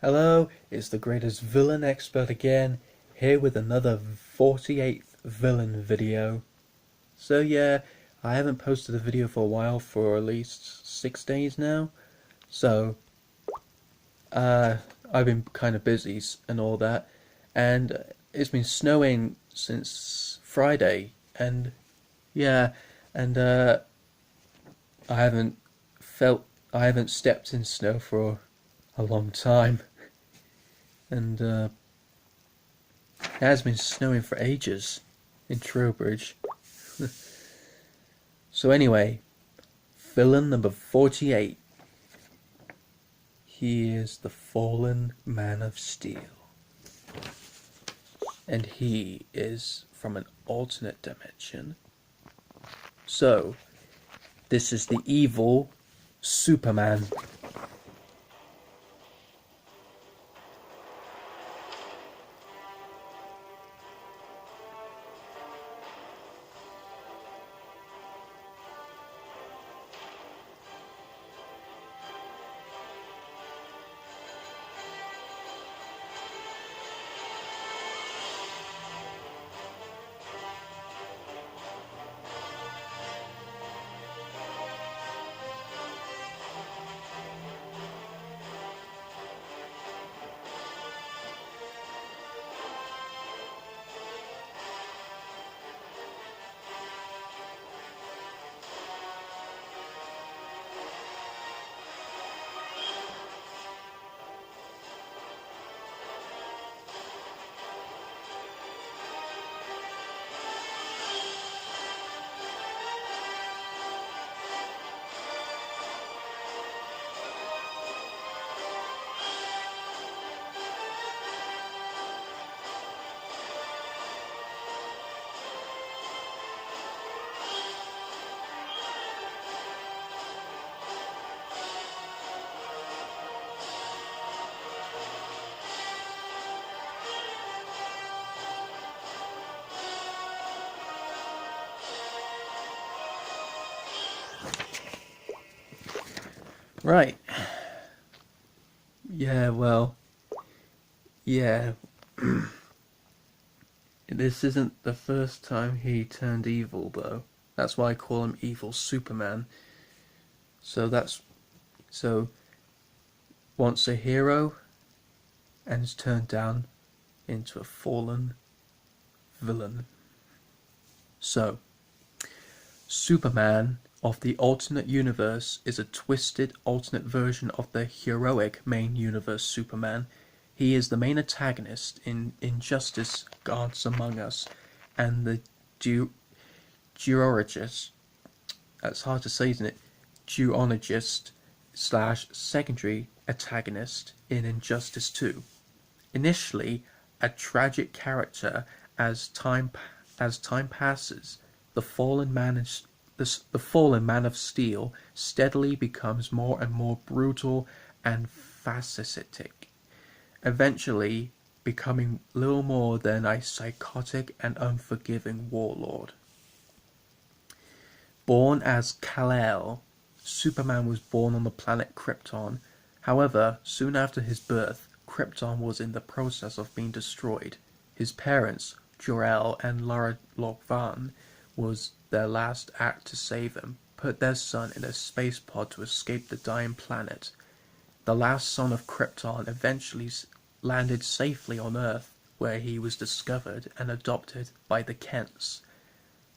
Hello, it's the greatest villain expert again, here with another 48th villain video. So yeah, I haven't posted a video for a while, for at least 6 days now. So, uh, I've been kind of busy and all that, and it's been snowing since Friday, and yeah, and I haven't felt, I haven't stepped in snow for a long time, and it has been snowing for ages in Trowbridge. So anyway, villain number 48. He is the fallen man of steel. And he is from an alternate dimension. So, this is the evil Superman. Right. Yeah, well, yeah. This isn't the first time he turned evil, though. That's why I call him Evil Superman. So that's so once a hero and is turned down into a fallen villain. So, Superman of the alternate universe is a twisted alternate version of the heroic main universe Superman. He is the main antagonist in Injustice Gods Among Us and the duologist, that's hard to say, isn't it? Duologist slash secondary antagonist in Injustice 2. Initially a tragic character, as time passes, the fallen man is the fallen man of steel steadily becomes more and more brutal and fascistic, eventually becoming little more than a psychotic and unforgiving warlord. Born as Kal-El, Superman was born on the planet Krypton. However, soon after his birth, Krypton was in the process of being destroyed. His parents, Jor-El and Lara Lovan, was their last act to save him, put their son in a space pod to escape the dying planet. The last son of Krypton eventually landed safely on Earth, where he was discovered and adopted by the Kents,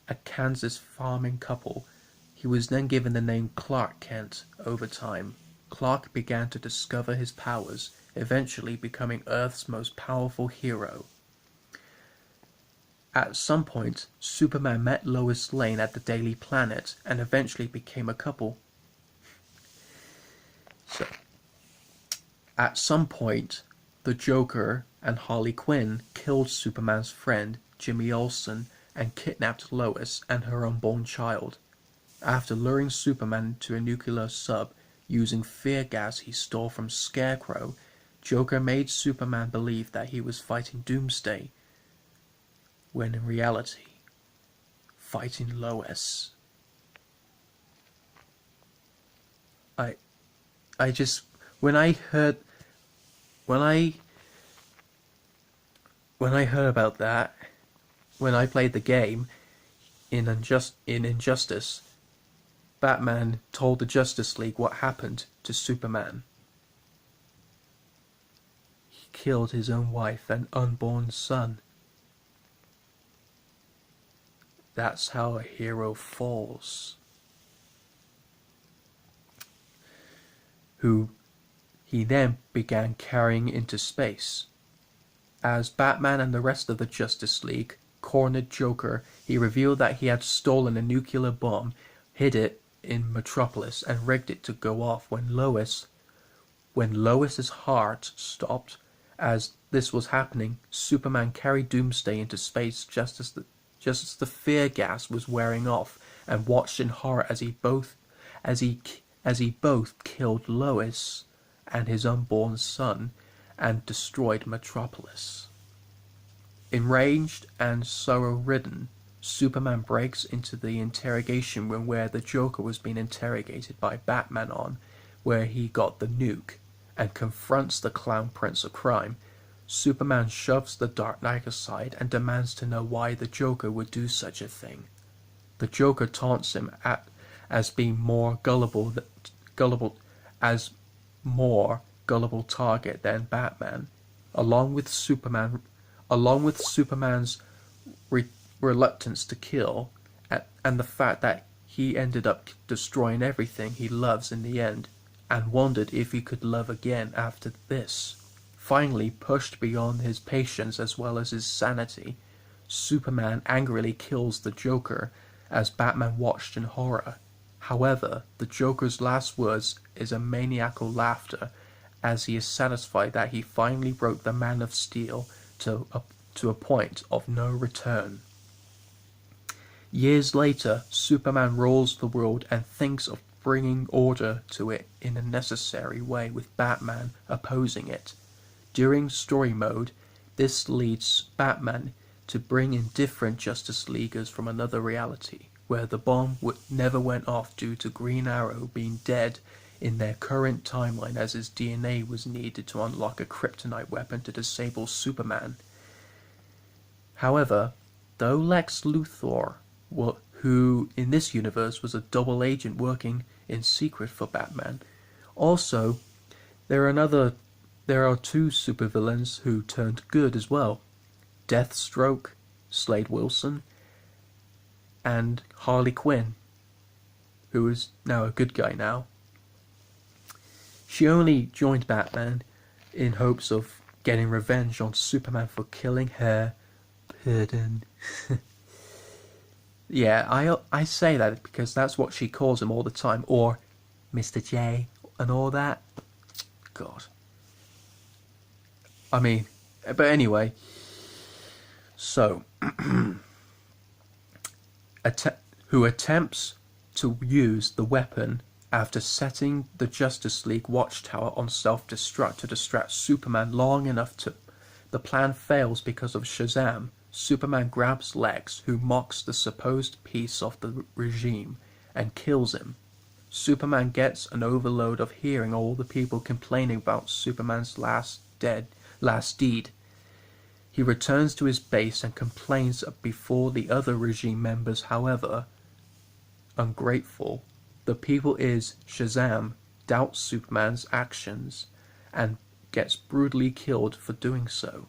a Kansas farming couple. He was then given the name Clark Kent. Over time, Clark began to discover his powers, eventually becoming Earth's most powerful hero. At some point, Superman met Lois Lane at the Daily Planet and eventually became a couple. So, at some point, the Joker and Harley Quinn killed Superman's friend, Jimmy Olsen, and kidnapped Lois and her unborn child. After luring Superman to a nuclear sub using fear gas he stole from Scarecrow, Joker made Superman believe that he was fighting Doomsday, when in reality, fighting Lois. I I just when I heard when I heard about that, when I played the game in Injustice, Batman told the Justice League what happened to Superman. He killed his own wife and unborn son. That's how a hero falls. Who he then began carrying into space. As Batman and the rest of the Justice League cornered Joker, he revealed that he had stolen a nuclear bomb, hid it in Metropolis, and rigged it to go off when Lois's heart stopped. As this was happening, Superman carried Doomsday into space just as the fear gas was wearing off, and watched in horror as he both killed Lois and his unborn son and destroyed Metropolis. Enraged and sorrow-ridden, Superman breaks into the interrogation room where the Joker was being interrogated by Batman on, where he got the nuke, and confronts the Clown Prince of Crime. Superman shoves the Dark Knight aside and demands to know why the Joker would do such a thing. The Joker taunts him as being more gullible target than Batman, along with Superman's reluctance to kill, and the fact that he ended up destroying everything he loves in the end, and wondered if he could love again after this. Finally, pushed beyond his patience as well as his sanity, Superman angrily kills the Joker as Batman watched in horror. However, the Joker's last words is a maniacal laughter as he is satisfied that he finally broke the Man of Steel to a point of no return. Years later, Superman rules the world and thinks of bringing order to it in a necessary way, with Batman opposing it. During story mode, this leads Batman to bring in different Justice Leaguers from another reality, where the bomb never went off due to Green Arrow being dead in their current timeline, as his DNA was needed to unlock a kryptonite weapon to disable Superman. However, though Lex Luthor, who in this universe was a double agent working in secret for Batman, also there are two supervillains who turned good as well: Deathstroke, Slade Wilson, and Harley Quinn, who is now a good guy now. She only joined Batman in hopes of getting revenge on Superman for killing her. Pardon. Yeah, I say that because that's what she calls him all the time, or Mr. J and all that. God. I mean, but anyway, so who attempts to use the weapon after setting the Justice League watchtower on self-destruct to distract Superman long enough to... The plan fails because of Shazam. Superman grabs Lex, who mocks the supposed peace of the regime, and kills him. Superman gets an overload of hearing all the people complaining about Superman's last deed. He returns to his base and complains before the other regime members. However, ungrateful, the people is Shazam doubts Superman's actions and gets brutally killed for doing so.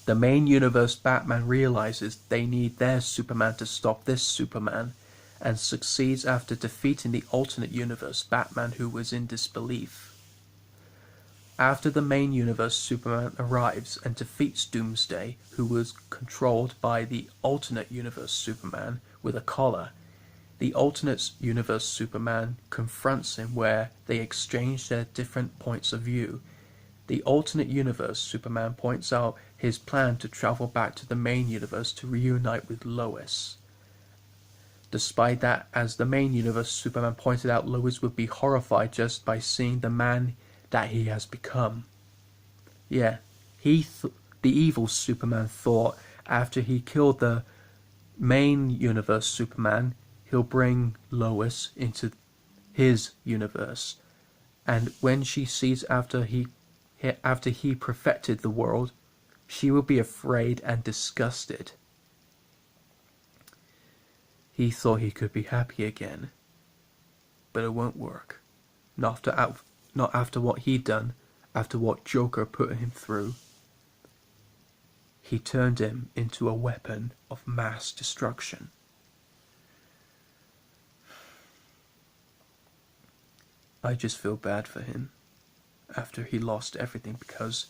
The main universe Batman realizes they need their Superman to stop this Superman, and succeeds after defeating the alternate universe Batman, who was in disbelief. After the main universe Superman arrives and defeats Doomsday, who was controlled by the alternate universe Superman with a collar, the alternate universe Superman confronts him, where they exchange their different points of view. The alternate universe Superman points out his plan to travel back to the main universe to reunite with Lois. Despite that, as the main universe Superman pointed out, Lois would be horrified just by seeing the man that he has become. Yeah, the evil Superman thought after he killed the main universe Superman, he'll bring Lois into his universe. And when she sees after he after he perfected the world, she will be afraid and disgusted. He thought he could be happy again, but it won't work. Not after what he'd done, after what Joker put him through. He turned him into a weapon of mass destruction. I just feel bad for him after he lost everything, because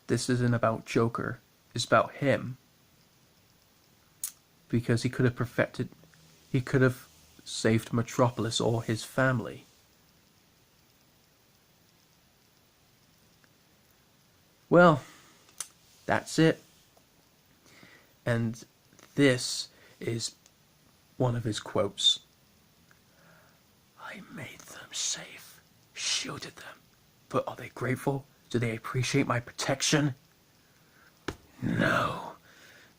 this isn't about Joker, it's about him. Because he could have saved Metropolis or his family. Well, that's it. And this is one of his quotes. I made them safe, shielded them, but are they grateful? Do they appreciate my protection? No.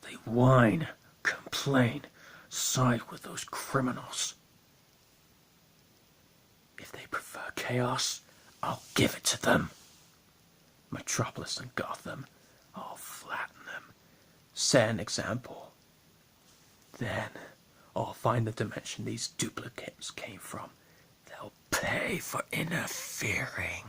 They whine, complain, side with those criminals. If they prefer chaos, I'll give it to them. Metropolis and Gotham, I'll flatten them. Set an example. Then I'll find the dimension these duplicates came from. They'll pay for interfering.